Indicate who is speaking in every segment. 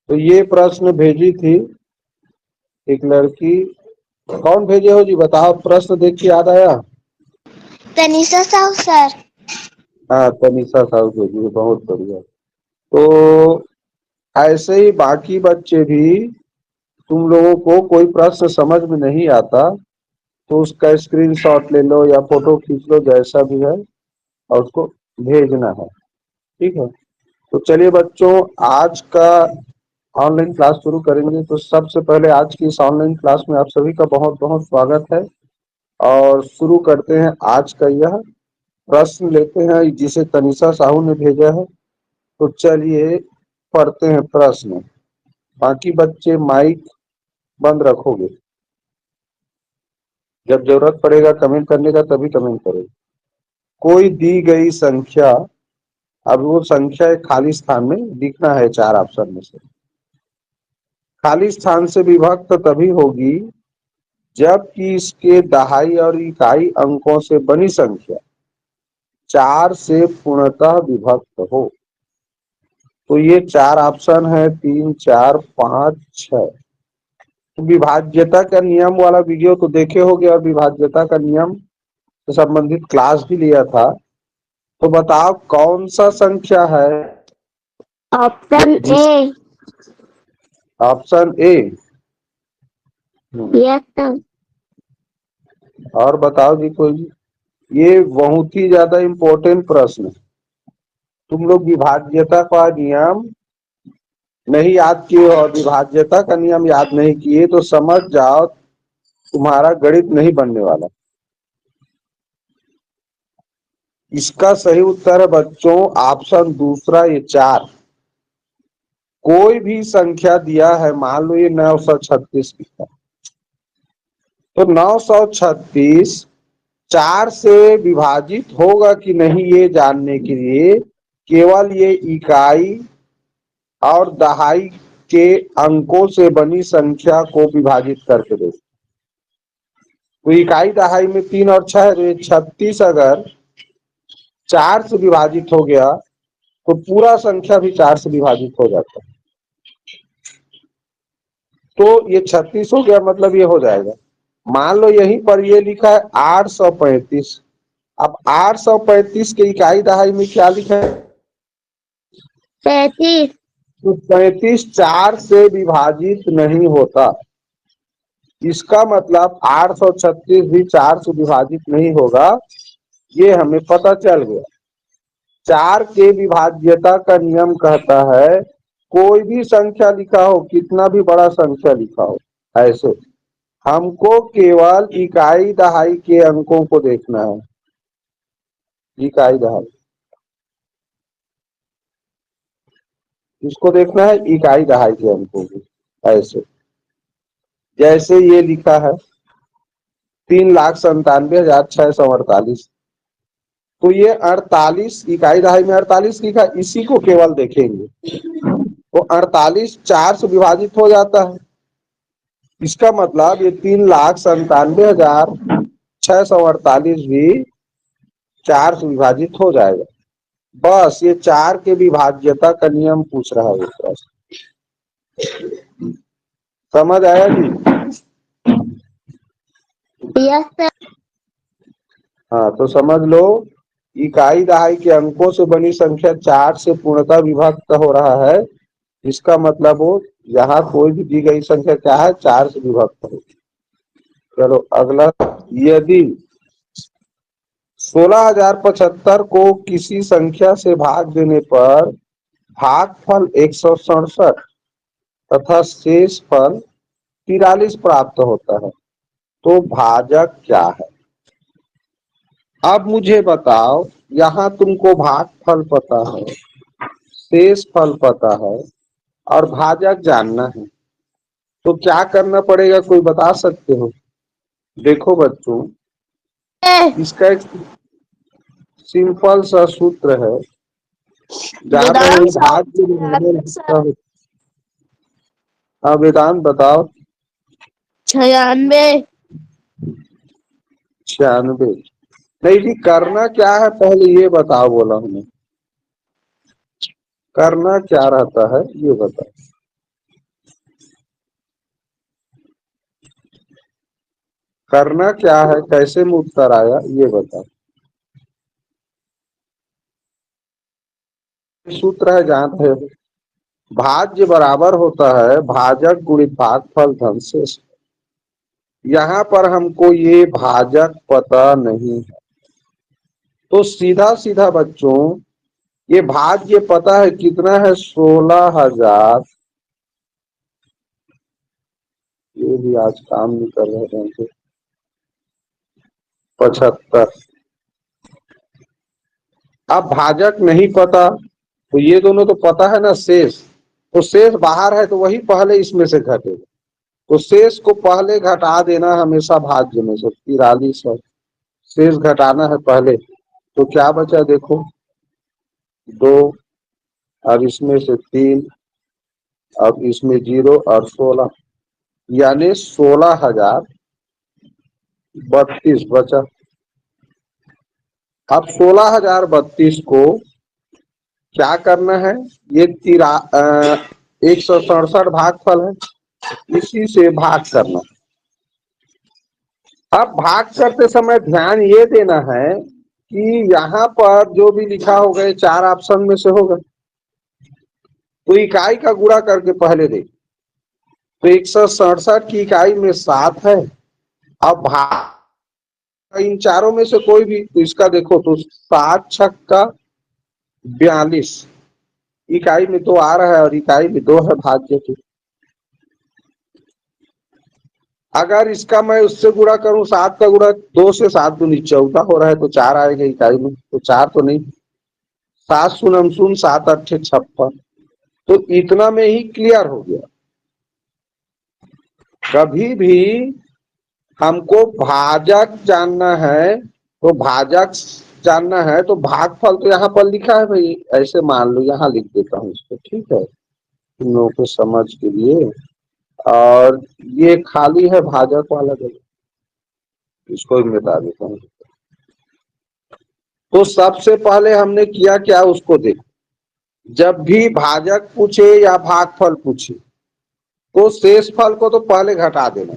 Speaker 1: तो ये प्रश्न भेजी थी एक लड़की। कौन भेजे हो जी, बताओ। प्रश्न देख के याद आया?
Speaker 2: तनिषा साहू सर।
Speaker 1: हाँ, तनिषा साहू भेजी है, बहुत बढ़िया। तो ऐसे ही बाकी बच्चे भी, तुम लोगों को कोई प्रश्न समझ में नहीं आता तो उसका स्क्रीनशॉट ले लो या फोटो खींच लो, जैसा भी है, और उसको भेजना है। ठीक है। तो चलिए बच्चों, आज का ऑनलाइन क्लास शुरू करेंगे। तो सबसे पहले आज की इस ऑनलाइन क्लास में आप सभी का बहुत बहुत स्वागत है। और शुरू करते हैं आज का यह प्रश्न, लेते हैं जिसे तनिषा साहू ने भेजा है। तो चलिए पढ़ते हैं प्रश्न। बाकी बच्चे माइक बंद रखोगे, जब जरूरत पड़ेगा कमेंट करने का तभी कमेंट करोगे। कोई दी गई संख्या, अब वो संख्या एक खाली स्थान में दिखना है, चार ऑप्शन में से खाली स्थान से विभक्त तभी होगी जबकि इसके दहाई और इकाई अंकों से बनी संख्या चार से पूर्णतः विभक्त हो। तो ये चार ऑप्शन है, 3, 4, 5, 6। विभाज्यता का नियम वाला वीडियो तो देखे होगे और विभाज्यता का नियम से संबंधित क्लास भी लिया था। तो बताओ कौन सा संख्या है?
Speaker 2: Option A.
Speaker 1: Option A.
Speaker 2: Yes.
Speaker 1: और बताओ जी कोई। ये बहुत ही ज्यादा इम्पोर्टेंट प्रश्न है। तुम लोग विभाज्यता का नियम नहीं याद किए और विभाज्यता का नियम याद नहीं किए तो समझ जाओ तुम्हारा गणित नहीं बनने वाला। इसका सही उत्तर है बच्चों ऑप्शन दूसरा, ये 4। कोई भी संख्या दिया है, मान लो ये 936 की है, तो 936 4 से विभाजित होगा कि नहीं ये जानने के लिए केवल ये इकाई और दहाई के अंकों से बनी संख्या को विभाजित करके दो। तो इकाई दहाई में 3 और 6, तो ये 36 अगर 4 से विभाजित हो गया तो पूरा संख्या भी 4 से विभाजित हो जाता है। तो ये 36 हो गया, मतलब ये हो जाएगा। मान लो यहीं पर ये लिखा है 835। अब 835 के इकाई दहाई में क्या लिखा है?
Speaker 2: 33।
Speaker 1: तो 35 4 से विभाजित नहीं होता। इसका मतलब 836 भी 4 से विभाजित नहीं होगा, ये हमें पता चल गया। 4 के विभाज्यता का नियम कहता है कोई भी संख्या लिखा हो, कितना भी बड़ा संख्या लिखा हो, ऐसे हमको केवल इकाई दहाई के अंकों को देखना है। इकाई दहाई इसको देखना है, इकाई दहाई के अंकों को। ऐसे जैसे ये लिखा है 3,97,648, तो ये 48 इकाई दहाई में 48 लिखा, इसी को केवल देखेंगे। तो 48 4 से विभाजित हो जाता है। इसका मतलब ये 3,97,648 भी 4 से विभाजित हो जाएगा। बस ये 4 के विभाज्यता का नियम पूछ रहा है प्रश्न। समझ आया जी?
Speaker 2: Yes sir.
Speaker 1: हाँ, तो समझ लो इकाई दहाई के अंकों से बनी संख्या 4 से पूर्णतः विभक्त हो रहा है। इसका मतलब हो यहाँ कोई भी दी गई संख्या क्या है, 4 से विभक्त हो। चलो अगला। यदि 16,075 को किसी संख्या से भाग देने पर भागफल 167 तथा शेष फल 43 प्राप्त होता है, तो भाजक क्या है? अब मुझे बताओ, यहाँ तुमको भागफल पता है, शेष फल पता है और भाजक जानना है, तो क्या करना पड़ेगा, कोई बता सकते हो? देखो बच्चों, इसका एक सिंपल सा सूत्र है जहाँ पे भाग। हाँ वेदांत बताओ।
Speaker 2: 96।
Speaker 1: 96। नहीं जी, करना क्या है पहले ये बताओ, बोला हमें करना क्या रहता है ये बताओ। करना क्या है, कैसे में उत्तर आया ये बताओ। सूत्र है, जानते हो, भाज्य बराबर होता है भाजक गुणित भागफल धन शेष। यहाँ पर हमको ये भाजक पता नहीं है, तो सीधा सीधा बच्चों ये भाज्य पता है कितना है, 16,000। ये भी आज काम नहीं कर रहे ढंग से, 75। अब भाजक नहीं पता, तो ये दोनों तो पता है ना, शेष। तो शेष बाहर है तो वही पहले इसमें से घटेगा, तो शेष को पहले घटा देना हमेशा भाज्य में से। 43 है, शेष घटाना है पहले, तो क्या बचा देखो, 2 और इसमें से 3, अब इसमें 0 और 16, यानी 16,032 बचा। अब 16,032 को क्या करना है, ये 167 भागफल है, इसी से भाग करना। अब भाग करते समय ध्यान ये देना है कि यहाँ पर जो भी लिखा होगा ये 4 ऑप्शन में से होगा, तो इकाई का गुणा करके पहले देख। तो 167 की इकाई में 7 है, अब भाग इन चारों में से कोई भी, तो इसका देखो तो 7 छक्का 42, इकाई में 2 आ रहा है और इकाई में 2 है भाज्य की। अगर इसका मैं उससे गुणा करूं, 7 का गुणा 2 से, 7 दूनी 14 हो रहा है, तो 4 आएगा इकाई में, तो 4 तो नहीं, 7 शून्य शून्य 7 अट्ठे 56, तो इतना में ही क्लियर हो गया। कभी भी हमको भाजक जानना है, तो भाजक जानना है तो भागफल तो यहाँ पर लिखा है भाई, ऐसे मान लो, यहाँ लिख देता हूँ इसको, ठीक है, तुम लोगों को समझ के लिए। और ये खाली है भाजक वाला जगह, इसको भी बता देता हूँ। तो सबसे पहले हमने किया क्या, उसको देखो। जब भी भाजक पूछे या भागफल पूछे तो शेषफल को तो पहले घटा देना,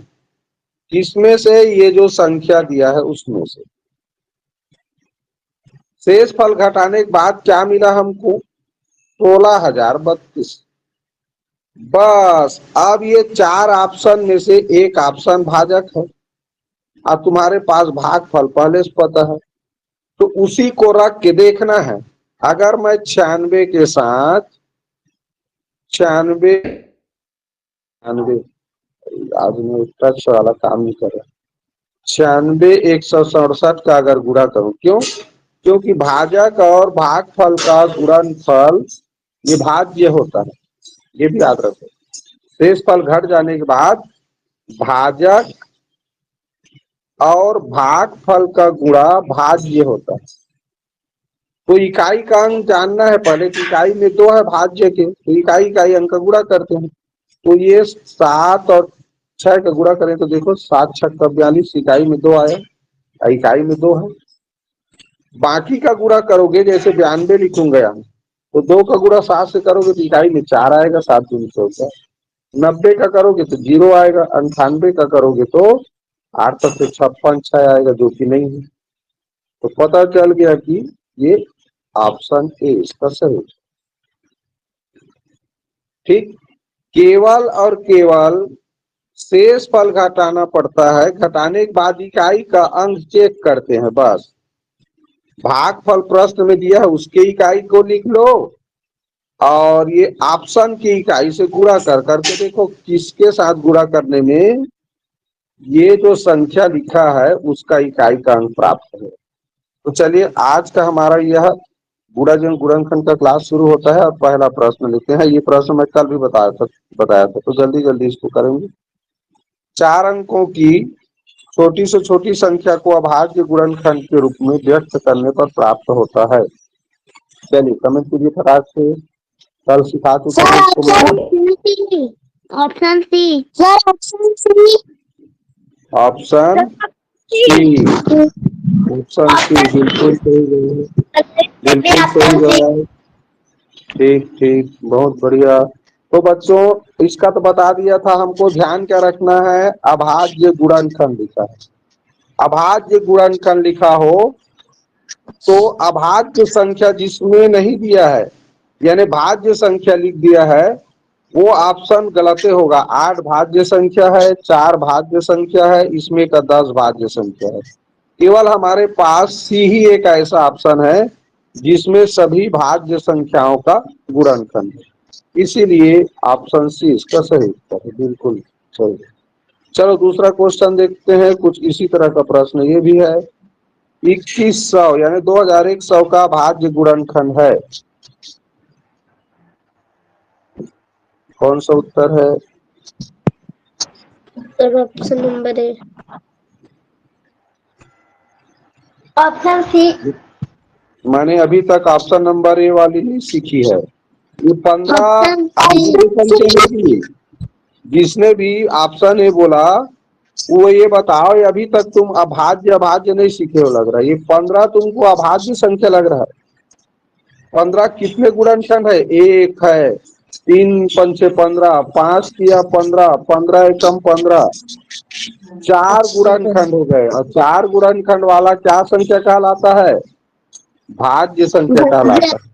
Speaker 1: किसमें से, ये जो संख्या दिया है उसमें से। शेषफल घटाने के बाद क्या मिला हमको, 16,032। बस अब ये 4 ऑप्शन में से एक ऑप्शन भाजक है, और तुम्हारे पास भागफल पहले से पता है, तो उसी को रख के देखना है। अगर मैं 96 के साथ 96 आज में टच वाला काम नहीं कर रहा, 96 167 का अगर गुणा करूं, क्यों, क्योंकि भाजक और भागफल का गुणनफल ये भाज्य होता है, ये भी याद रखो। शेषफल घट जाने के बाद भाजक और भागफल का गुणा भाज्य होता है। तो इकाई का अंक जानना है पहले, कि इकाई में 2 है भाज्य के, तो इकाई इकाई अंक का गुणा करते हैं। तो ये 7 और 6 का गुणा करें तो देखो 7 छक्का 42, इकाई में 2 आया, इकाई में 2 है। बाकी का गुणा करोगे, जैसे 92 लिखूंगा यहाँ, तो 2 का गुणा 7 से करोगे तो इकाई में 4 आएगा, 7 दूनी 14। 90 का करोगे तो 0 आएगा, 98 का करोगे तो 8 से 56 6 आएगा, जो कि नहीं है। तो पता चल गया कि ये ऑप्शन ए इसका सही। ठीक, केवल और केवल शेषफल घटाना पड़ता है, घटाने के बाद इकाई का अंक चेक करते हैं बस। भागफल प्रश्न में दिया है उसके इकाई को लिख लो, और ये ऑप्शन की इकाई से गुणा कर करके देखो किसके साथ गुणा करने में ये जो संख्या लिखा है उसका इकाई का अंक प्राप्त है। तो चलिए आज का हमारा यह गुणाजन गुणनखंड का क्लास शुरू होता है, और पहला प्रश्न लिखते हैं। ये प्रश्न मैं कल भी बताया था, तो जल्दी जल्दी इसको करेंगे। 4 अंकों की छोटी से छोटी संख्या को अभाज्य गुणनखंड के रूप में व्यक्त करने पर प्राप्त होता है। चलिए कमेंट कीजिए फटाक से, कल सिखा चुका हूँ इसको।
Speaker 2: Option C sir, option C,
Speaker 1: option C, option C बिल्कुल सही जवाब, बिल्कुल सही जवाब। ठीक ठीक, बहुत बढ़िया। तो बच्चों इसका तो बता दिया था, हमको ध्यान क्या रखना है, अभाज्य गुणनखंड लिखा है, अभाज्य गुणनखंड लिखा हो तो अभाज्य संख्या जिसमें नहीं दिया है यानी भाज्य संख्या लिख दिया है वो ऑप्शन गलत होगा। 8 भाज्य संख्या है, 4 भाज्य संख्या है, इसमें का 10 भाज्य संख्या है। केवल हमारे पास सी ही एक ऐसा ऑप्शन है जिसमें सभी भाज्य संख्याओं का गुणनखंड है, इसीलिए ऑप्शन सी इसका सही उत्तर है, बिल्कुल सही। चलो दूसरा क्वेश्चन देखते हैं, कुछ इसी तरह का प्रश्न ये भी है। 2100 यानी 2100 का भाज्य गुणनखंड है, कौन सा उत्तर है?
Speaker 2: Option number A, option C.
Speaker 1: मैंने अभी तक ऑप्शन नंबर ए वाली नहीं सीखी है। ये 15
Speaker 2: ऑप्शन
Speaker 1: संख्या होगी। जिसने भी ऑप्शन ए बोला वो ये बताओ, ये अभी तक तुम अभाज्य अभाज्य नहीं सीखे हो लग रहा है। ये 15 तुमको अभाज्य संख्या लग रहा है। 15 कितने गुणनखंड है? एक है, 3 पंचे 15, 5 किया 15, 15 एकम 15, 4 गुणनखंड हो गए। और 4 गुणनखंड वाला क्या संख्या कहलाता है? भाज्य संख्या कहलाता है।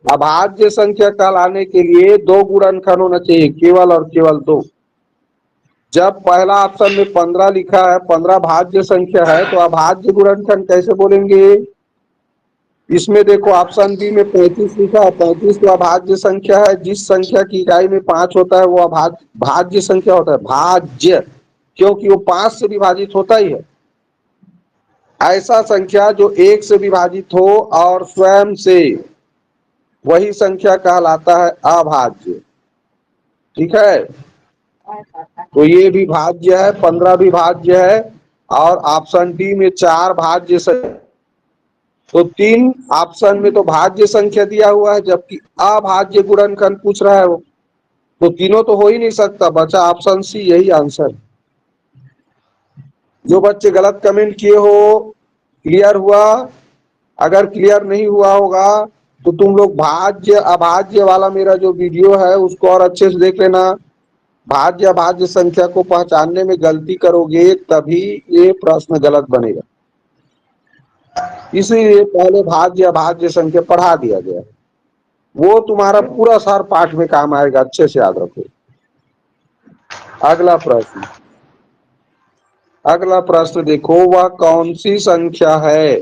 Speaker 1: अभाज्य संख्या कहलाने के लिए 2 गुणनखंड होना चाहिए, केवल और केवल 2। जब पहला ऑप्शन में 15 लिखा है, 15 भाज्य संख्या है, तो अभाज्य गुणनखंड कैसे बोलेंगे? इसमें देखो ऑप्शन बी में 35 लिखा है, 35 तो अभाज्य संख्या है। जिस संख्या की इकाई में 5 होता है वो भाज्य संख्या होता है, भाज्य, क्योंकि वो 5 से विभाजित होता ही है। ऐसा संख्या जो 1 से विभाजित हो और स्वयं से, वही संख्या कहलाता है अभाज्य। ठीक है, तो ये भी भाज्य है, 15 भी भाज्य है, और ऑप्शन डी में 4 भाज्य संख्या। तो 3 ऑप्शन में तो भाज्य संख्या दिया हुआ है, जबकि अभाज्य गुणनखंड पूछ रहा है वो, तो तीनों तो हो ही नहीं सकता, बचा ऑप्शन सी, यही आंसर। जो बच्चे गलत कमेंट किए हो, क्लियर हुआ? अगर क्लियर नहीं हुआ होगा तो तुम लोग भाज्य अभाज्य वाला मेरा जो वीडियो है उसको और अच्छे से देख लेना। भाज्य अभाज्य संख्या को पहचानने में गलती करोगे तभी ये प्रश्न गलत बनेगा, इसीलिए पहले भाज्य अभाज्य संख्या पढ़ा दिया गया, वो तुम्हारा पूरा सार पाठ में काम आएगा, अच्छे से याद रखो। अगला प्रश्न, अगला प्रश्न देखो, वह कौन सी संख्या है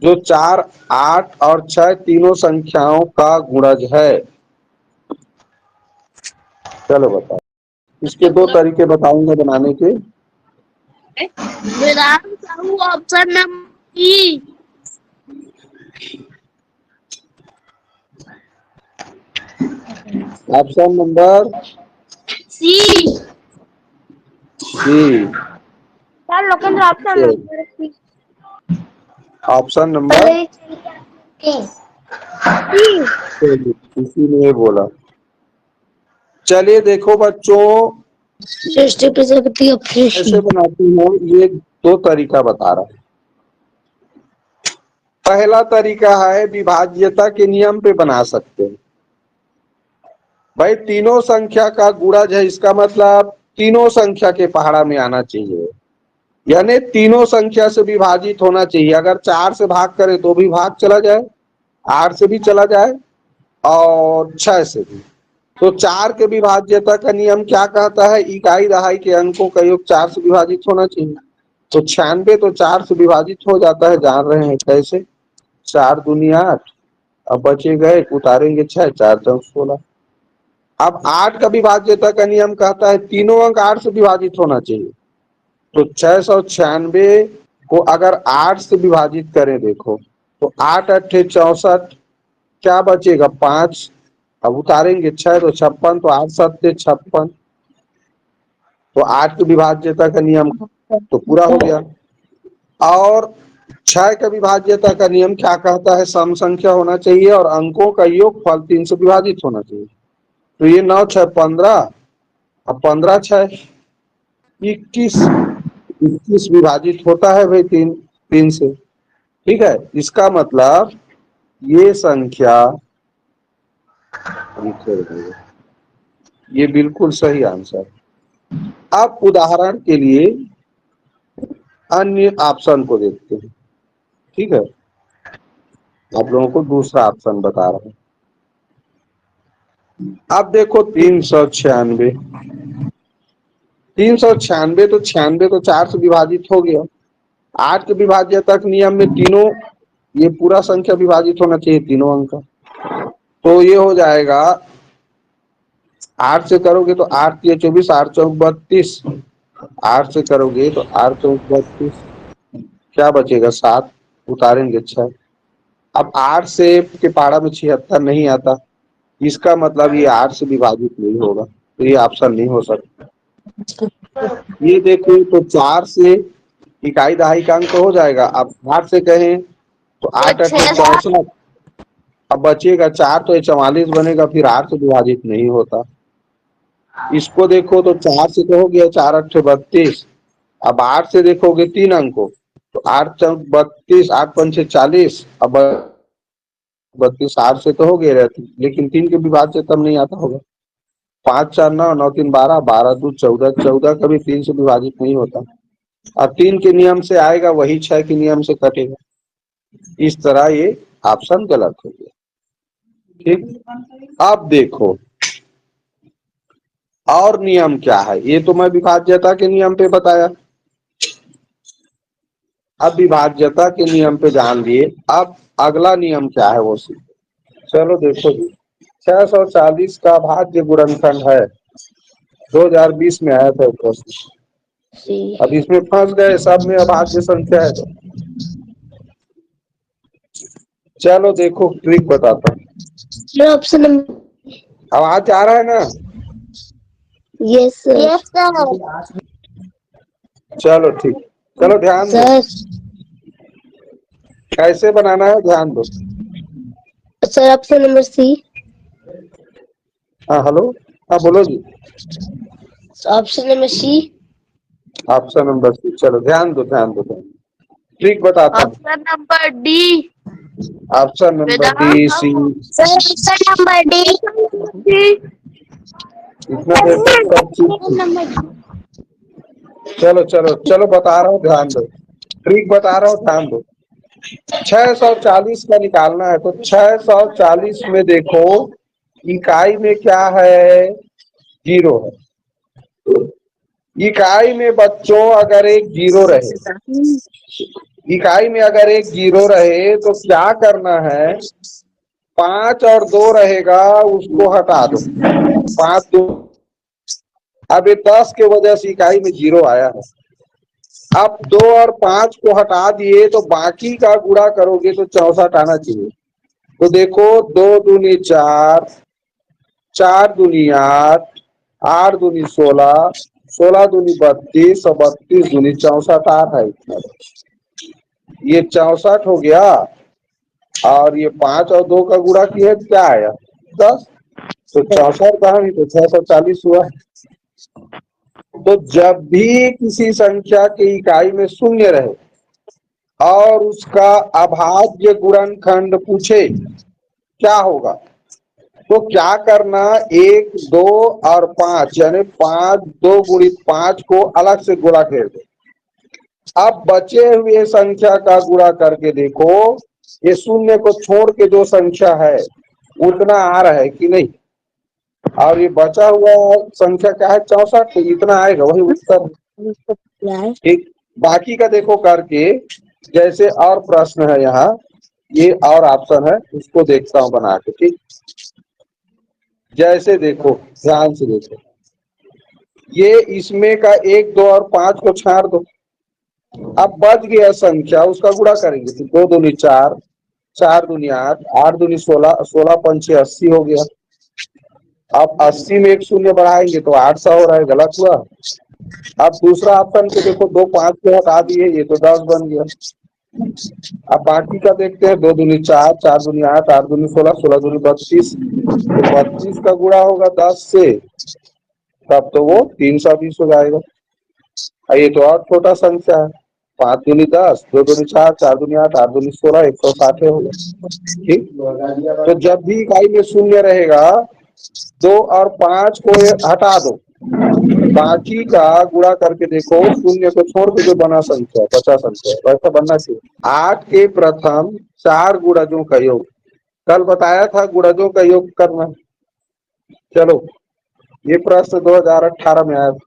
Speaker 1: जो 4, 8 और 6 तीनों संख्याओं का गुणज है? चलो बताओ। इसके 2 तरीके बताऊंगा बनाने के।
Speaker 2: Option number E,
Speaker 1: option number
Speaker 2: C.
Speaker 1: C.
Speaker 2: Sir Lokendra option number C,
Speaker 1: option number
Speaker 2: C.
Speaker 1: किसी ने बोला। चलिए देखो बच्चों, कैसे बनाती हूँ ये 2 तरीका बता रहा हूं। पहला तरीका है विभाज्यता के नियम पे बना सकते हैं। भाई तीनों संख्या का गुणज है, इसका मतलब तीनों संख्या के पहाड़ा में आना चाहिए, यानी तीनों संख्या से विभाजित होना चाहिए। अगर 4 से भाग करे तो भी भाग चला जाए, 8 से भी चला जाए और 6 से भी। तो 4 के विभाज्यता का नियम क्या कहता है? इकाई दहाई के अंकों का योग 4 से विभाजित होना चाहिए। तो 96 तो 4 से विभाजित हो जाता है, जान रहे हैं कैसे? 4 दूनी 8, अब बचे गए, उतारेंगे 6, 4 चौक 16। अब 8 का विभाज्यता का नियम कहता है तीनों अंक 8 से विभाजित होना चाहिए। तो 696 को अगर 8 से विभाजित करें, देखो तो 8 अट्ठे 64, क्या बचेगा? 5, अब उतारेंगे 6 तो 56, तो 8 सत्ते 56, तो 8 की विभाज्यता का नियम तो पूरा हो गया। और 6 का विभाज्यता का नियम क्या कहता है? सम संख्या होना चाहिए और अंकों का योगफल 3 से विभाजित होना चाहिए। तो ये 9 6 15, अब 15 6 21, 21 विभाजित होता है भाई 3 से। ठीक है, इसका मतलब ये संख्या, ये बिल्कुल सही आंसर। अब उदाहरण के लिए अन्य ऑप्शन को देखते हैं। ठीक है, आप लोगों को दूसरा ऑप्शन बता रहा हूं। अब देखो 396, 396 तो 96 तो 4 से विभाजित हो गया। 8 के विभाज्यता के नियम में तीनों, ये पूरा संख्या विभाजित होना चाहिए तीनों अंक का। तो ये हो जाएगा 8 से करोगे तो 8 3 24, 8 चौक 32, 8 से करोगे तो 8 चौक 32, क्या बचेगा 7, उतारेंगे 6। अब 8 से के पारा में 76 नहीं आता, इसका मतलब ये 8 से विभाजित नहीं होगा, तो ये ऑप्शन नहीं हो सकता। ये देखो तो 4 से इकाई दहाई का अंक हो जाएगा। अब 8 से कहें तो 8 8 64, अब बचेगा 4 तो ये 44 बनेगा, फिर 8 से विभाजित नहीं होता। इसको देखो तो 4 से तो हो गया 4 8 32, अब 8 से देखोगे 3 अंकों तो 8 चौक 32, 8 पंचे 40, अब 32 8 से तो हो गए रहती, लेकिन 3 के विभाज्य तब नहीं आता होगा। 5 4 9, 9 3 12, 12 2 14, 14 कभी 3 से विभाजित नहीं होता। अब 3 के नियम से आएगा वही 6 के नियम से कटेगा। इस तरह ये ऑप्शन गलत हो गया। ठीक, अब देखो और नियम क्या है, ये तो मैं विभाज्यता के नियम पे बताया। अब विभाज्यता के नियम पे ध्यान दिए, अब अगला नियम क्या है वो सीखे। चलो देखो जी, 640 का भाज्य गुणनखंड है, 2020 में आया था प्रश्न। अब इसमें फंस गए, सब में अभाज्य संख्या है। चलो देखो ट्रिक बताता हूँ।
Speaker 2: ऑप्शन नंबर
Speaker 1: आवाज आ रहा है ना?
Speaker 2: Yes sir.
Speaker 1: चलो ठीक, चलो ध्यान दो, कैसे बनाना है ध्यान दो।
Speaker 2: Sir option number C.
Speaker 1: हाँ हेलो, हाँ बोलो जी।
Speaker 2: Option number C.
Speaker 1: Option number C, चलो ध्यान दो ध्यान दो, ट्रिक बताता हूँ।
Speaker 2: Option number D.
Speaker 1: Option number D C.
Speaker 2: Sir option number D.
Speaker 1: इतना देर तक सब चीज, चलो चलो चलो बता रहा हूँ ध्यान दो, ट्रिक बता रहा हूँ ध्यान दो। 640 का निकालना है तो 640 में देखो इकाई में क्या है, 0 है। इकाई में बच्चों अगर एक 0 रहे, इकाई में अगर एक 0 रहे तो क्या करना है, 5 और 2 रहेगा उसको हटा दो, 5 2, अब ये 10 के वजह से इकाई में 0 आया है। अब 2 और 5 को हटा दिए तो बाकी का गुणा करोगे तो 64 आना चाहिए। तो देखो 2 दूनी 4, 4 दूनी 8, 8 दूनी 16, 16 दूनी 32 और 32 दूनी 64 आ रहा है इतना। ये 64 हो गया, और ये 5 और 2 का गुणा किया क्या आया 10, तो 64 कहा नहीं तो 640 हुआ। तो जब भी किसी संख्या की इकाई में शून्य रहे और उसका अभाज्य गुणनखंड पूछे क्या होगा, तो क्या करना, 1 2 और 5 यानी 5 2 गुणित 5 को अलग से गुणा कर दो। अब बचे हुए संख्या का गुणा करके देखो, ये शून्य को छोड़ के जो संख्या है उतना आ रहा है कि नहीं, और ये बचा हुआ संख्या क्या है 64, तो इतना आएगा वही उत्तर। ठीक, बाकी का देखो करके, जैसे और प्रश्न है यहाँ, ये और ऑप्शन है उसको देखता हूँ बना के। ठीक, जैसे देखो ध्यान से देखो, ये इसमें का 1 2 और 5 को छाड़ दो, अब बच गया संख्या उसका गुणा करेंगे तो 2 दूनी 4, 4 दूनी 8, 8 दूनी 16, 16 पंचे 80 हो गया। अब 80 में एक शून्य बढ़ाएंगे तो 800 हो रहा है, गलत हुआ। अब दूसरा ऑप्शन के देखो, 2 5 को हटा दिए ये तो 10 बन गया। अब बाकी का देखते हैं, 2 दूनी 4, 4 दूनी 8, 8 दूनी 16, 16 दूनी 32, तो 32 का गुणा होगा 10 से, तब तो वो 320 हो जाएगा। ये तो और छोटा संख्या है, 5 दूनी 10, 2 दूनी 4, 4 दूनी 8, 8 दूनी 16, 160 होगा। ठीक, तो जब भी इकाई में शून्य रहेगा 2 और 5 को हटा दो, बाकी का गुणा करके देखो, शून्य को छोड़ के जो बना संख्या बचा संख्या वैसा बनना चाहिए। 8 के प्रथम 4 गुणजों का योग, कल बताया था गुणजों का योग करना। चलो ये प्रश्न 2018 में आया था।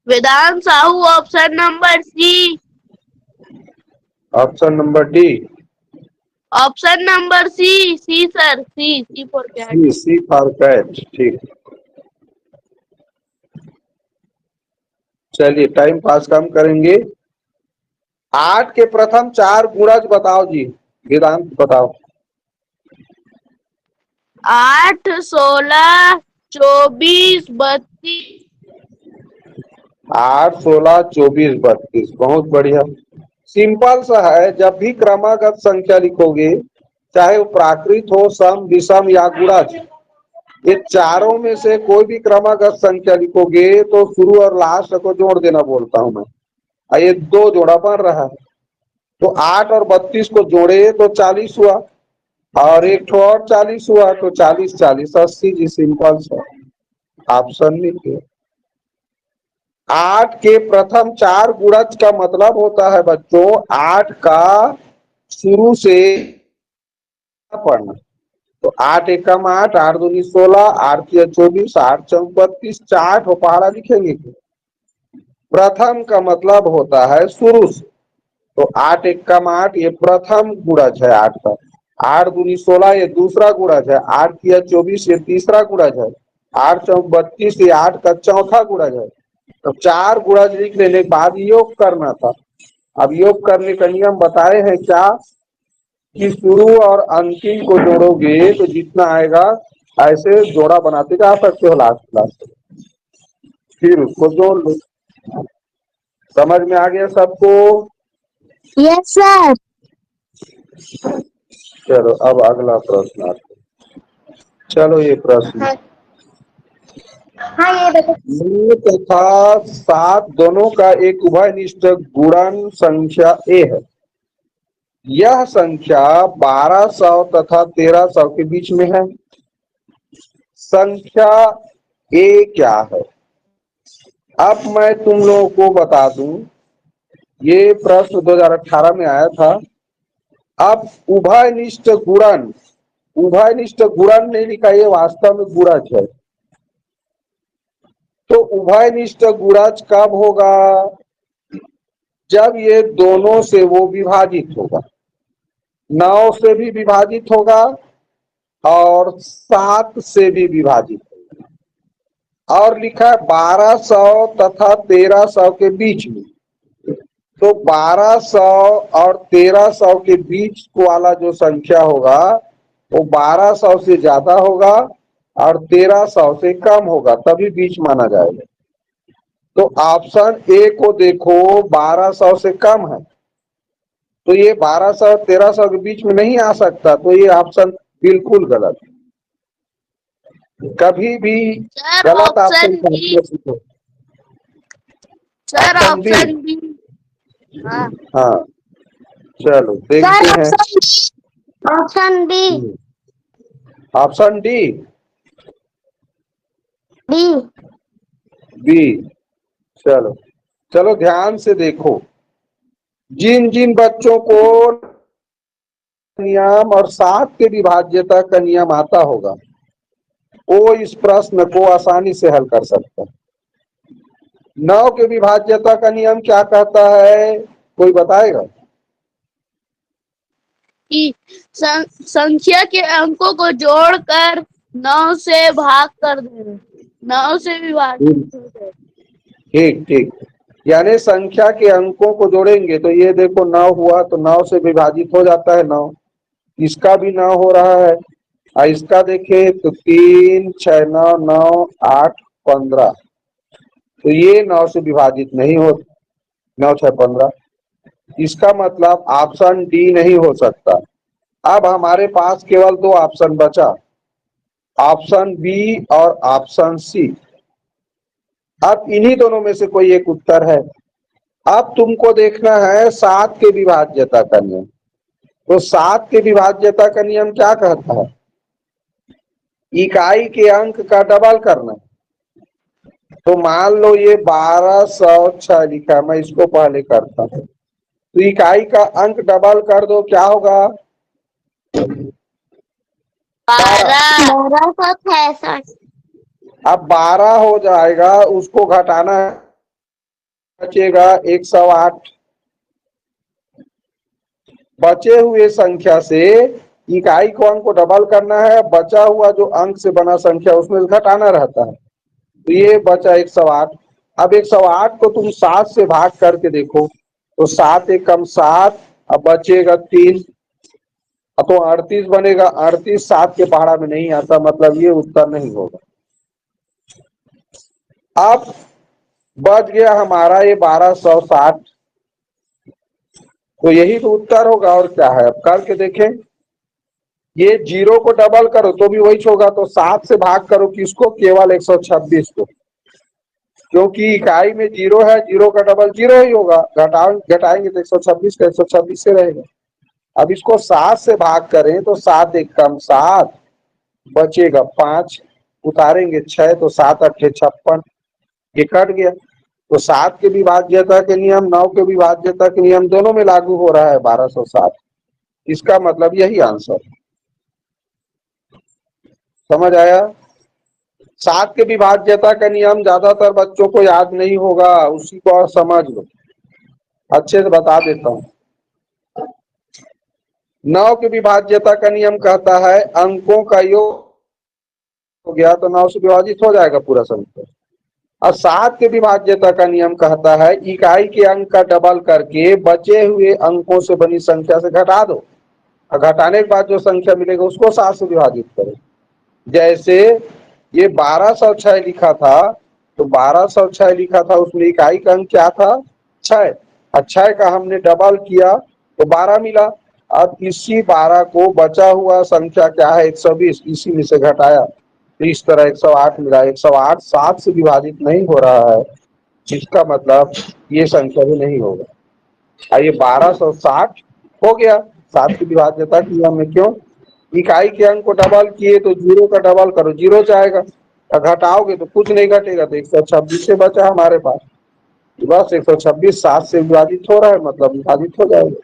Speaker 2: Vedant Sahu option number C.
Speaker 1: Option number D.
Speaker 2: Option number C. C sir, C for cat.
Speaker 1: C for cat, ठीक। चलिए टाइम पास कम करेंगे। 8 के प्रथम 4 गुणज बताओ जी, वेदांत बताओ।
Speaker 2: 8, 16, 24, 32।
Speaker 1: 8, 16, 24, 32, बहुत बढ़िया। सिंपल सा है, जब भी क्रमागत संख्या लिखोगे, चाहे वो प्राकृत हो, सम, विषम या गुणज, ये चारों में से कोई भी क्रमागत संख्या लिखोगे तो शुरू और लास्ट को जोड़ देना बोलता हूं मैं। ये 2 जोड़ा बन रहा है, तो 8 और 32 को जोड़े तो 40 हुआ, और एक ठो और 40 हुआ, तो 40, 40, 80 जी, सिंपल सा। ऑप्शन लिखिए। 8 के प्रथम 4 गुणज का मतलब होता है बच्चों 8 का शुरू से पढ़ना। तो 8 एकम 8, 8 दूनी 16, 8 तिया 24, 8 चौक 32, 4 ठो पहाड़ा लिखेंगे। प्रथम का मतलब होता है शुरू से, तो 8 एकम 8 ये प्रथम गुणज है 8 का। 8 दूनी 16 ये दूसरा गुणज है। 8 तिया 24 ये तीसरा गुणज है। 8 चौक 32 ये 8 का चौथा गुणज है। तो 4 गुणज लिख लेने के बाद योग करना था। अब योग करने का नियम बताए हैं क्या, कि शुरू और अंतिम को जोड़ोगे तो जितना आएगा ऐसे जोड़ा बनाते जा सकते हो लास्ट क्लास, फिर उसको जोड़ लो। समझ में आ गया सबको?
Speaker 2: Yes sir.
Speaker 1: चलो अब अगला प्रश्न आते हैं। चलो ये प्रश्न,
Speaker 2: हाँ ये देखो।
Speaker 1: 9 तथा 7 दोनों का एक उभयनिष्ठ गुणन संख्या ए है। यह संख्या 1200 तथा 1300 के बीच में है। संख्या ए क्या है? अब मैं तुम लोगों को बता दूं, ये प्रश्न 2018 में आया था। अब उभयनिष्ठ गुणन, उभयनिष्ठ गुणन नहीं लिखा, ये वास्तव में गुणज है। तो उभयनिष्ठ गुणज कब होगा? जब ये दोनों से वो विभाजित होगा, 9 से भी विभाजित होगा और 7 से भी विभाजित होगा। और लिखा है 1200 तथा 1300 के बीच में, तो 1200 और 1300 के बीच वाला जो संख्या होगा वो 1200 से ज्यादा होगा और 1300 से कम होगा, तभी बीच माना जाएगा। तो ऑप्शन ए को देखो, 1200 से कम है, तो ये 1200 और 1300 के बीच में नहीं आ सकता, तो ये ऑप्शन बिल्कुल गलत है। कभी भी
Speaker 2: सर
Speaker 1: गलत
Speaker 2: ऑप्शन
Speaker 1: ऑप्शन
Speaker 2: बी।
Speaker 1: सीखो।
Speaker 2: Sir
Speaker 1: option B,
Speaker 2: option B. हाँ
Speaker 1: हाँ चलो देखते हैं।
Speaker 2: Option B.
Speaker 1: Option D,
Speaker 2: D.
Speaker 1: B. चलो चलो ध्यान से देखो, जिन जिन बच्चों को नियम और 7 के विभाज्यता का नियम आता होगा वो इस प्रश्न को आसानी से हल कर सकता है। 9 के विभाज्यता का नियम क्या कहता है, कोई बताएगा?
Speaker 2: कि संख्या के अंकों को जोड़कर 9 से भाग कर देना, 9 से विभाजित हो जाए।
Speaker 1: ठीक ठीक, यानी संख्या के अंकों को जोड़ेंगे तो ये देखो 9 हुआ तो 9 से विभाजित हो जाता है 9, इसका भी 9 हो रहा है और इसका देखें तो 3, 6, 9, 9, 8, 15, तो ये 9 से विभाजित नहीं हो, 9, 6, 15, इसका मतलब ऑप्शन डी नहीं हो सकता। अब हमारे पास केवल 2 ऑप्शन बचा, ऑप्शन बी और ऑप्शन सी। अब इन्हीं दोनों में से कोई एक उत्तर है। अब तुमको देखना है 7 के विभाज्यता का नियम। तो 7 के विभाज्यता का नियम क्या कहता है? इकाई के अंक का डबल करना। तो मान लो ये 1206 लिखा है, मैं इसको पहले करता हूँ। तो इकाई का अंक डबल कर दो, क्या होगा?
Speaker 2: 1266।
Speaker 1: अब 12 हो जाएगा, उसको घटाना है, बचेगा 108। बचे हुए संख्या से इकाई को अंक को डबल करना है, बचा हुआ जो अंक से बना संख्या उसमें घटाना रहता है। तो ये बचा 108। अब 108 को तुम 7 से भाग करके देखो, तो 7 एकम 7, अब बचेगा 3, तो 38 बनेगा। 38 7 के पहाड़ा में नहीं आता, मतलब ये उत्तर नहीं होगा। अब बच गया हमारा ये 1260, तो यही तो उत्तर होगा, और क्या है। अब करके देखें, ये 0 को डबल करो तो भी वही होगा, तो 7 से भाग करो किसको? केवल 126 को, क्योंकि इकाई में 0 है, 0 का डबल 0 ही होगा। घटाएंगे तो 126 का 126 से रहेगा। अब इसको 7 से भाग करें तो 7 एकम 7, बचेगा 5, उतारेंगे 6, तो 7 अट्ठे 56, ये कट गया। तो 7 के विभाज्यता के नियम, 9 के विभाज्यता के नियम दोनों में लागू हो रहा है 1260। इसका मतलब यही आंसर। समझ आया? 7 के विभाज्यता का नियम ज्यादातर बच्चों को याद नहीं होगा, उसी को और समझ लो। अच्छे से बता देता हूं। 9 के विभाज्यता का नियम कहता है अंकों का योग हो गया तो 9 से विभाजित हो जाएगा पूरा संख्या। और 7 के विभाज्यता का नियम कहता है इकाई के अंक का डबल करके बचे हुए अंकों से बनी संख्या से घटा दो, और घटाने के बाद जो संख्या मिलेगा उसको 7 से विभाजित करो। जैसे ये 1206 लिखा था, तो 1206 लिखा था, उसमें इकाई का अंक क्या था? 6, और 6 का हमने डबल किया तो 12 मिला। अब इसी 12 को बचा हुआ संख्या क्या है? 120, इसी में से घटाया तो इस तरह 108 मिला। 108 7 से विभाजित नहीं हो रहा है, जिसका मतलब ये संख्या भी नहीं होगा। ये 1260 हो गया 7 की विभाज्यता की नियम में। क्यों? इकाई के अंक को डबल किए तो 0 का डबल करो, 0 जाएगा, घटाओगे तो कुछ नहीं घटेगा, तो 126 से बचा हमारे पास। बस 126 7 से विभाजित हो रहा है, मतलब विभाजित हो जाएगा।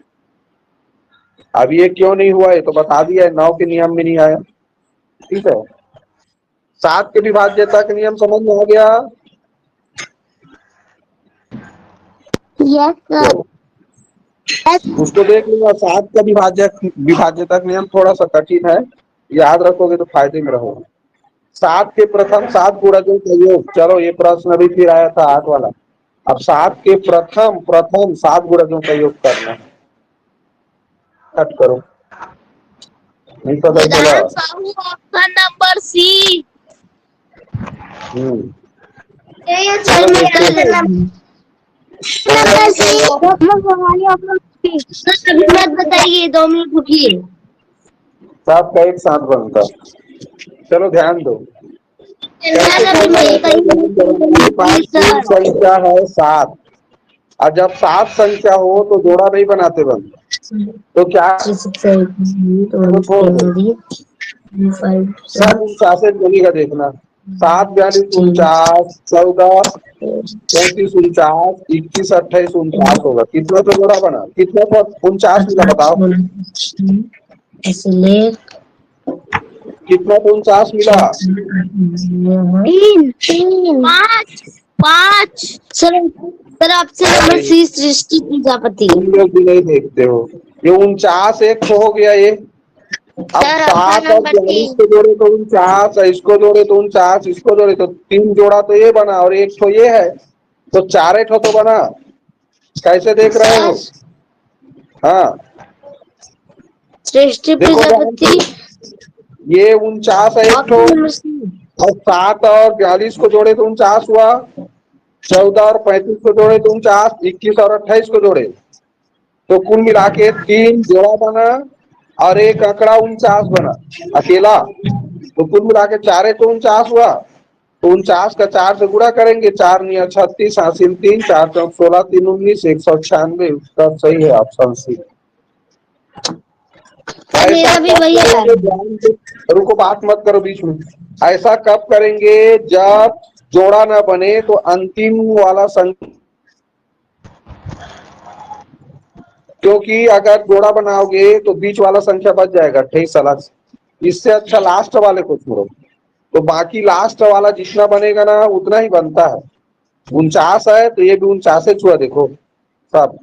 Speaker 1: अब ये क्यों नहीं हुआ, ये तो बता दिया है, 9 के नियम में नहीं आया। ठीक है, 7 के विभाज्यता का नियम समझ में आ गया?
Speaker 2: यस
Speaker 1: उसको देख लूंगा। 7 का विभाज्यता का नियम थोड़ा सा कठिन है, याद रखोगे तो फायदे में रहोगे। 7 के प्रथम 7 गुणजों का योग, चलो ये प्रश्न अभी फिर आया था 8 वाला। अब 7 के प्रथम 7 गुणजों का योग करना है। कट करो, नहीं पता चला।
Speaker 2: Option number C.
Speaker 1: चलो देखते हैं।
Speaker 2: मत बताइए, 2 मिनट रुकिए।
Speaker 1: 7 का एक साथ बनता है। चलो ध्यान दो। कुल संख्या है 7, और जब 7 संख्या हो तो जोड़ा नहीं बनाते बन, तो क्या सब 49 बनेगा। देखना 7 42 49, 14 34 49, 21 28 49 होगा। कितना तो जोड़ा बना, कितना तो 49 मिला, बताओ कितना तो 49 मिला?
Speaker 2: 3 5 सर आपसे नंबर सी सृष्टि प्रजापति।
Speaker 1: तुम लोग भी नहीं देखते हो। ये 49 एक हो गया ये। अब 7 और 42 को जोड़े तो 49, इसको जोड़े तो 49, इसको जोड़े तो 3 जोड़ा तो ये बना, और एक तो ये है, तो 4 तो बना। कैसे देख रहे हो? हाँ
Speaker 2: सृष्टि प्रजापति।
Speaker 1: ये 49 है एक, और 7 और 42 को जोड़े तो 49 हुआ, 14 और 35 को जोड़े तो 49, 21 और 28 को जोड़े तो कुल मिला के 3 जोड़ा बना, और एक आंकड़ा 49 बना अकेला। तो कुल मिला के 4 तो 49 हुआ, तो 49 का 4 से गुणा करेंगे, 4 9 36, हासिल 3, 4 4 16, 3 19, 196। उत्तर सही है, ऑप्शन सी।
Speaker 2: मेरा भी वही है।
Speaker 1: रुको, बात मत करो बीच में। ऐसा कब करेंगे? जब जोड़ा ना बने तो अंतिम वाला संख्या, क्योंकि अगर जोड़ा बनाओगे तो बीच वाला संख्या बच जाएगा 28। इससे अच्छा लास्ट वाले को छोड़ो, तो बाकी लास्ट वाला जितना बनेगा ना उतना ही बनता है। 49 है तो ये भी 49 छुआ, देखो सब,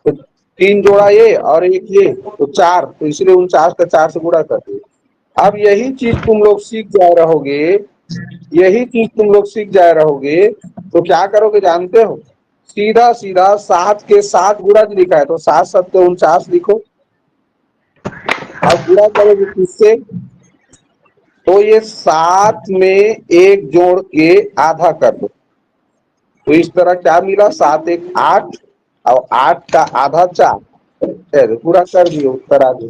Speaker 1: तो 3 जोड़ा ये और एक ये, तो 4, तो इसलिए 49 का 4 से गुणा कर दो। अब यही चीज तुम लोग सीख जाए रहोगे, यही चीज तुम लोग सीख जाए रहोगे, तो क्या करोगे जानते हो? सीधा सीधा 7 के 7 गुणा लिखा है तो 7 7 49 लिखो। अब गुणा करोगे किससे? तो ये 7 में एक जोड़ के आधा कर दो, तो इस तरह क्या मिला? 7 1 8 और 8 का आधा 4, पूरा कर दिए, उत्तर आ गया।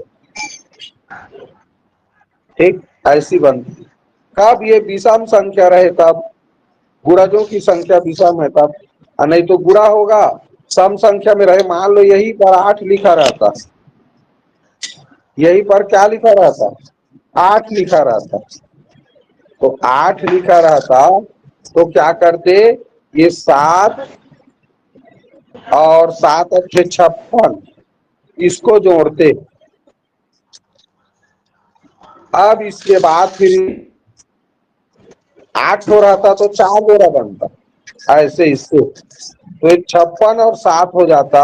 Speaker 1: ठीक, ऐसी बनती। कब ये विषम संख्या रहे तब, गुणजों की संख्या विषम है तब, और नहीं तो गुणा होगा सम संख्या में रहे। मान लो यही पर 8 लिखा रहता, यही पर क्या लिखा रहता? 8 लिखा रहता, तो 8 लिखा रहता तो क्या करते? ये 7 और 7 अच्छे 56, इसको जोड़ते। अब इसके बाद फिर 8 हो रहा था तो 4 जोड़ा बनता, ऐसे इससे, तो 56 और 7 हो जाता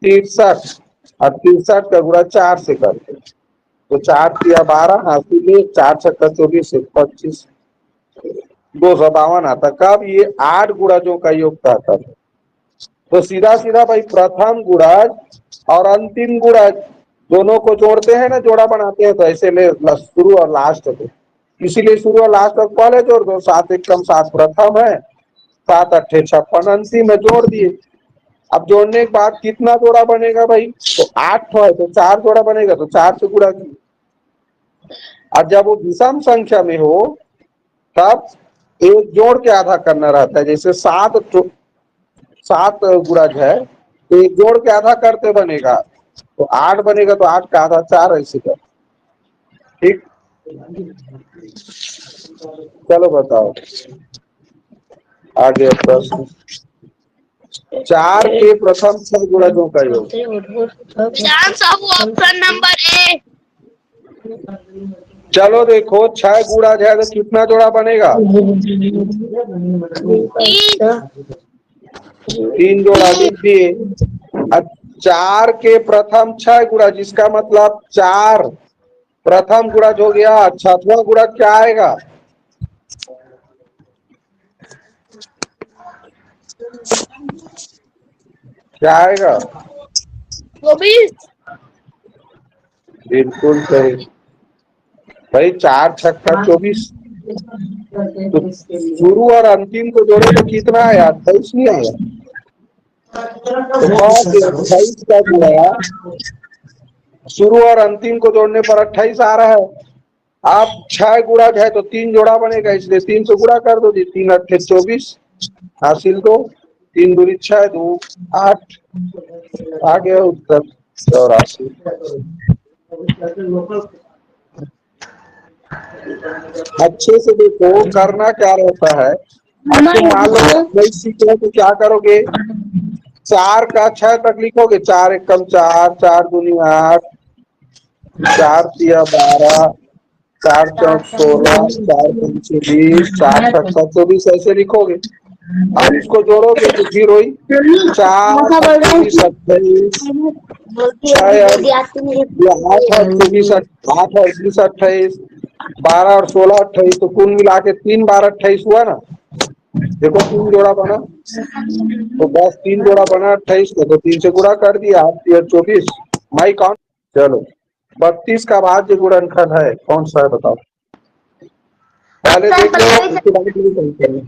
Speaker 1: 63, और 63 का गुणा 4 से करते, तो 4 तिया 12, हासिल में 4 छक्का 24 25, 252 आता। कब? ये 8 गुणजों का योग कहता है। तो सीधा सीधा भाई प्रथम गुणज और अंतिम गुणज दोनों को जोड़ते हैं ना, जोड़ा बनाते हैं, तो ऐसे ले शुरू और लास्ट को, इसीलिए शुरू और लास्ट तक पहले जोड़ दो। 7 1 कम 7 प्रथम है, 7 8 56 अंतिम है, जोड़ दिए। अब जोड़ने के बाद कितना जोड़ा बनेगा भाई? तो 8 है तो 4 जोड़ा बनेगा, तो 4 से गुणा किया। और जब वो विषम संख्या में हो तब एक जोड़ के आधा करना रहता है, जैसे 7 गुणज है तो एक जोड़ के आधा करते बनेगा, तो 8 बनेगा, तो 8 का आधा 4, ऐसे कर। ठीक, चलो बताओ आगे प्रश्न। 4 के प्रथम 6 गुणजों का योग।
Speaker 2: ऑप्शन नंबर ए।
Speaker 1: चलो देखो 6 गुणज है तो कितना जोड़ा बनेगा? 3 जोड़ा लिख दिए। अब 4 के प्रथम 6 गुणज, जिसका मतलब 4 प्रथम गुणज हो गया, 6वां गुणज क्या आएगा? क्या आएगा?
Speaker 2: 24।
Speaker 1: बिल्कुल सही भाई, 4 छक्का 24। तो शुरू और अंतिम को जोड़े तो कितना आया? 28 नहीं आया? तो 28 का गुणा शुरू और अंतिम को जोड़ने पर 28 आ रहा है। आप 6 गुणा है तो 3 जोड़ा बनेगा, इसलिए 3 से गुणा कर दो जी। 3 8 24 हासिल 2, 3 दूनी 6 2 8, आ गया उत्तर 84। अच्छे से देखो करना क्या रहता है। अब तुम मान लो नहीं सीख रहे तो क्या करोगे? 4 का 6 तक लिखोगे, 4 1 कम 4, 4 दूनी 8, 4 तिया 12, 4 चौक 16, 4 पंच 20, 4 छक्का 24, ऐसे लिखोगे। अब इसको जोड़ोगे तो फिर वही 4 24 28, 8 और 24 8 और 20 28, 12 और 16 28, तो कुल मिला के 3 12 28 हुआ ना। देखो 3 जोड़ा बना, तो बस 3 जोड़ा बना 28 को, तो 3 से गुणा कर दिया, 8 24 माई काउंट। चलो 32 का भाज्य गुणनखंड है कौन सा है बताओ? पहले देख लो, उसके बाद भी सही करें।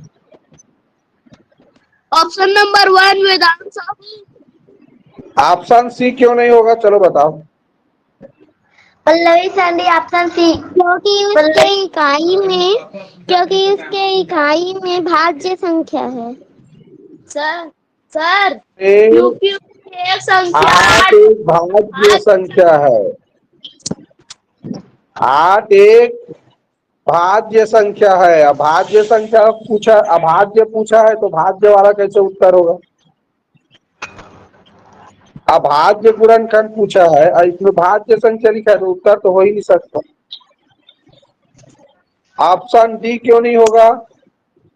Speaker 2: ऑप्शन नंबर 1 वेदांत साहू।
Speaker 1: ऑप्शन सी क्यों नहीं होगा? चलो बताओ।
Speaker 3: पल्लवी संधि ऑप्शन सी, क्योंकि उसके इकाई में भाज्य संख्या है।
Speaker 2: सर
Speaker 1: एक
Speaker 2: क्योंकि एक संख्या
Speaker 1: 8 एक भाज्य संख्या है। 8 एक भाज्य संख्या है। अभाज्य संख्या पूछा, अभाज्य पूछा है तो भाज्य वाला कैसे उत्तर होगा? अभाज्य गुणनखंड पूछा है और इसमें भाज्य संख्या लिखा है तो उत्तर तो हो ही नहीं सकता। ऑप्शन डी क्यों नहीं होगा?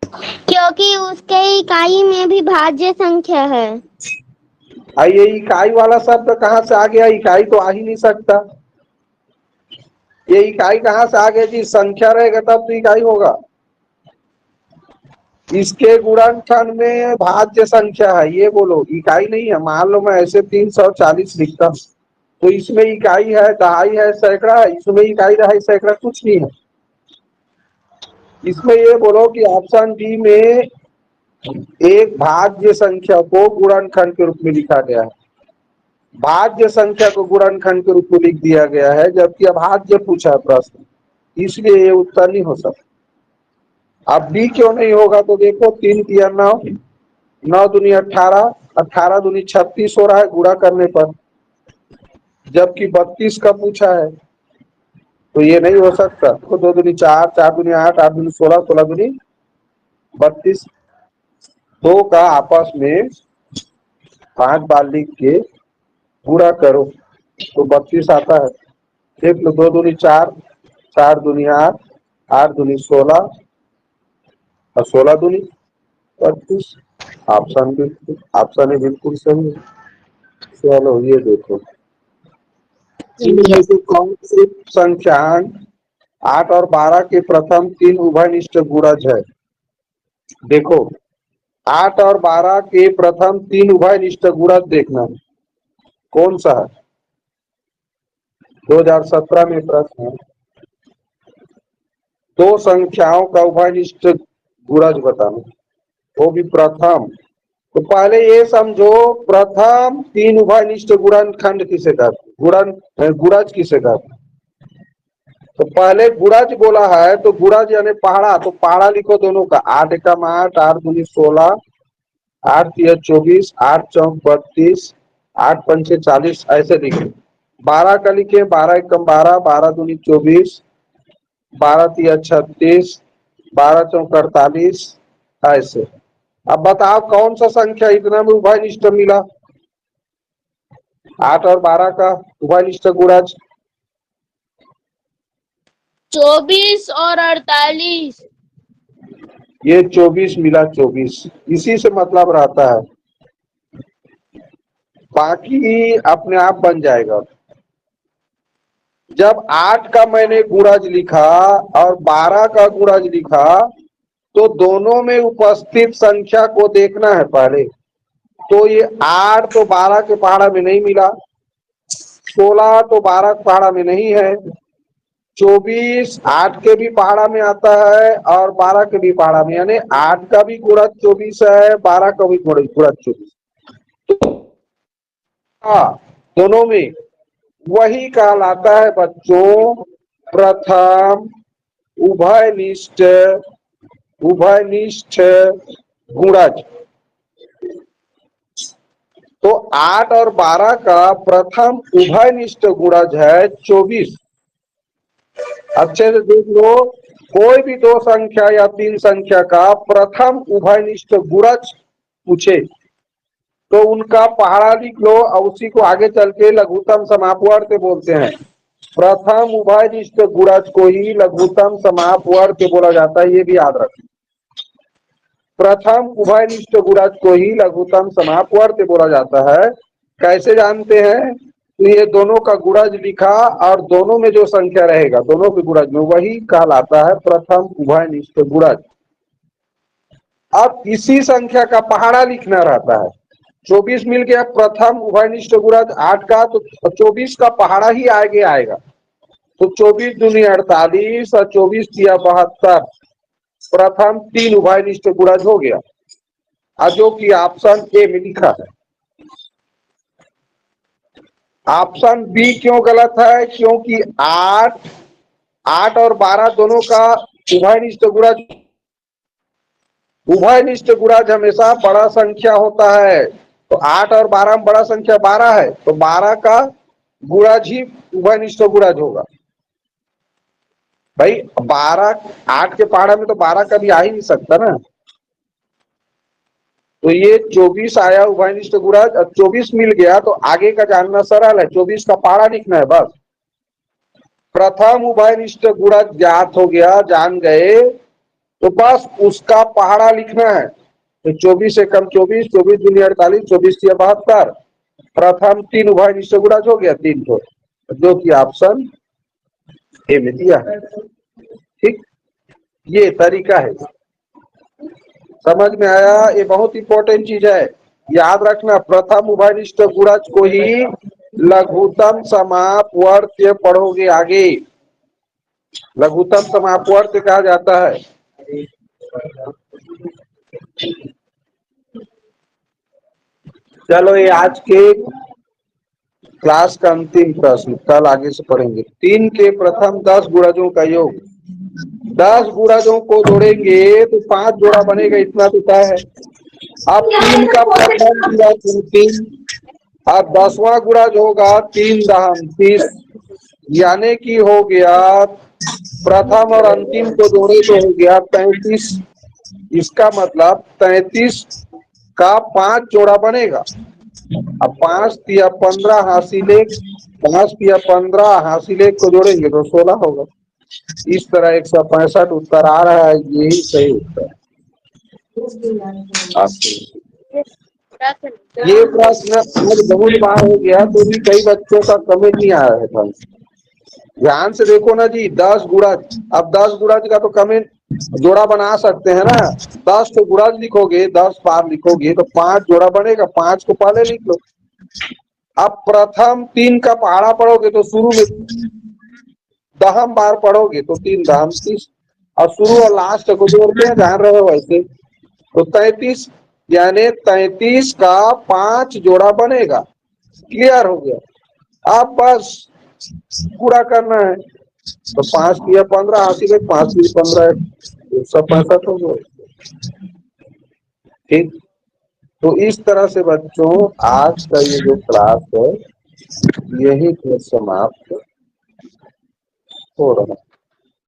Speaker 3: क्योंकि उसके इकाई में भी भाज्य संख्या है।
Speaker 1: ये इकाई वाला शब्द कहाँ से आ गया? इकाई तो आ ही नहीं सकता। ये इकाई कहाँ से आ गया जी? संख्या रहेगा तब तो इकाई होगा। इसके गुणनखंड में भाज्य संख्या है, ये बोलो, इकाई नहीं है। मान लो मैं ऐसे 340 लिखता तो इसमें इकाई है, दहाई है, सैकड़ा है। इसमें इकाई, दहाई, सैकड़ा कुछ नहीं है। इसमें ये बोलो कि ऑप्शन डी में एक भाज्य संख्या को गुणनखंड के रूप में लिखा गया है, भाज्य संख्या को गुणनखंड के रूप में लिख दिया गया है, जबकि अभाज्य पूछा है प्रश्न, इसलिए ये उत्तर नहीं हो सकता। अब बी क्यों नहीं होगा? तो देखो 3 तिया 9, 9 दूनी 18, 18 दूनी 36 हो रहा है गुणा करने पर, जबकि 32 का पूछा है, तो ये नहीं हो सकता। तो 2 दूनी 4, 4 दूनी 8, 8 दूनी 16, 16 दूनी 32, दो का आपस में 5 बार लिख के पूरा करो तो 32 आता है। देख लो, 2 दूनी 4, 4 दूनी 8, 8 दूनी 16 और 16 दूनी 32। ऑप्शन है बिल्कुल सही है। चलो ये देखो, इनमें से कौन सी संख्यांक 8 और 12 के प्रथम 3 उभयनिष्ठ गुणज है? देखो, 8 और 12 के प्रथम 3 उभयनिष्ठ गुणज देखना कौन सा है। 2017 में प्रश्न है, दो संख्याओं का उभयनिष्ठ गुणज बताना, वो भी प्रथम। तो पहले ये समझो, प्रथम 3 उभयनिष्ठ गुणनखंड किसे कहते? गुणज किसे कहते? तो पहले गुणज बोला है तो गुणज यानी पहाड़ा, तो पहाड़ा लिखो दोनों का। 8 एकम 8, 8 दूनी 16, 8 तिया 24, 8 चौक 32, 8 पंचे 40, ऐसे लिखे। 12 का लिखे 12 एकम 12, 12 दूनी 24, 12 तिया 36, 12 चौक 48, ऐसे। अब बताओ कौन सा संख्या इतना में उभयनिष्ठ मिला? 8 और 12 का उभयनिष्ठ गुणज
Speaker 2: 24 और 48।
Speaker 1: ये 24 मिला, 24। इसी से मतलब रहता है, बाकी अपने आप बन जाएगा। जब 8 का मैंने गुणज लिखा और 12 का गुणज लिखा तो दोनों में उपस्थित संख्या को देखना है पहले। तो ये 8 तो 12 के पहाड़ा में नहीं मिला, 16 तो 12 के पहाड़ा में नहीं है, 24 8 के भी पहाड़ा में आता है और 12 के भी पहाड़ा में, यानी 8 का भी गुणज 24 है, 12 का भी गुणज 24। हाँ, दोनों में वही कहलाता है बच्चों प्रथम उभयनिष्ठ गुणज। तो 8 और 12 का प्रथम उभयनिष्ठ गुणज है 24। अच्छे से देख लो, कोई भी दो संख्या या 3 संख्या का प्रथम उभयनिष्ठ गुणज पूछे तो उनका पहाड़ा लिख लो और उसी को आगे चल के लघुत्तम समापवर्त बोलते हैं। प्रथम उभयनिष्ठ गुणज को ही लघुत्तम समापवर्त बोला जाता है, ये भी याद रखें। प्रथम उभयनिष्ठ गुणज को ही लघुत्तम समापवर्त बोला जाता है। कैसे जानते हैं? तो ये दोनों का गुणज लिखा और दोनों में जो संख्या रहेगा दोनों के गुणज में, वही कहलाता है प्रथम उभयनिष्ठ गुणज। अब इसी संख्या का पहाड़ा लिखना रहता है। 24 मिल गया प्रथम उभयनिष्ठ गुणज 8 का, तो 24 का पहाड़ा ही आगे आएगा। तो 24 दूनी 48 और 24 तिया 72 प्रथम 3 उभयनिष्ठ गुणज हो गया, जो कि ऑप्शन ए में लिखा है। ऑप्शन बी क्यों गलत है? क्योंकि 8 और 12 दोनों का उभयनिष्ठ गुणज हमेशा बड़ा संख्या होता है। तो 8 और 12 में बड़ा संख्या 12 है, तो 12 का गुणज ही उभयनिष्ठ गुणज होगा। भाई 12 8 के पहाड़ा में तो 12 कभी आ ही नहीं सकता ना। तो ये 24 आया उभयनिष्ठ गुणज, 24 मिल गया तो आगे का जानना सरल है, 24 का पहाड़ा लिखना है बस। प्रथम उभयनिष्ठ गुणज ज्ञात हो गया, जान गए, तो बस उसका पहाड़ा लिखना है। तो 24 से कम 24, 24 दूनी 48, 24 या 72। प्रथम 3 उभयनिष्ठ गुणज हो गया 3 तो, जो कि ऑप्शन ए में दिया है। ठीक, ये तरीका है। समझ में आया? ये बहुत इंपॉर्टेंट चीज है, याद रखना। प्रथम उभयनिष्ठ गुणज को ही लघुत्तम समापवर्त्य पढ़ोगे आगे, लघुत्तम समापवर्त्य कहा जाता है। चलो ये आज के क्लास का अंतिम प्रश्न, कल आगे से पढ़ेंगे। 3 के प्रथम 10 गुणजों का योग, 10 गुणजों को जोड़ेंगे तो 5 जोड़ा बनेगा, इतना तो तय है। अब 3 का प्रथम गुणज 3, अब 10वां गुणज होगा 3 दहम 30, यानी कि हो गया प्रथम और अंतिम को जोड़े तो हो गया 33। इसका मतलब 33 का 5 जोड़ा बनेगा। अब 5 तिया 15 हासिले, 5 तिया 15 हासिले को जोड़ेंगे तो 16 होगा। इस तरह 165 उत्तर आ रहा है, यही सही उत्तर। ये प्रश्न आज बहुत बार हो गया तो भी कई बच्चों का कमेंट नहीं आ रहा है। ध्यान से देखो ना जी, 10 गुणज, अब 10 गुणज का तो कमेंट जोड़ा बना सकते हैं ना। 10 तो गुणज लिखोगे, 10 बार लिखोगे तो 5 जोड़ा बनेगा, 5 को पहले लिख लो। अब प्रथम 3 का पहाड़ा पढ़ोगे तो शुरू में दहम बार पढ़ोगे तो 3 दहम 30, और शुरू और लास्ट को जोड़ते हैं, ध्यान रहे वैसे, तो 33, यानी 33 का 5 जोड़ा बनेगा। क्लियर हो गया? अब बस पूरा करना है, तो 5 किया 15 हासिल, 5 की 15 165 हो गया। ठीक, तो इस तरह से बच्चों आज का ये जो क्लास है यही समाप्त हो रहा है।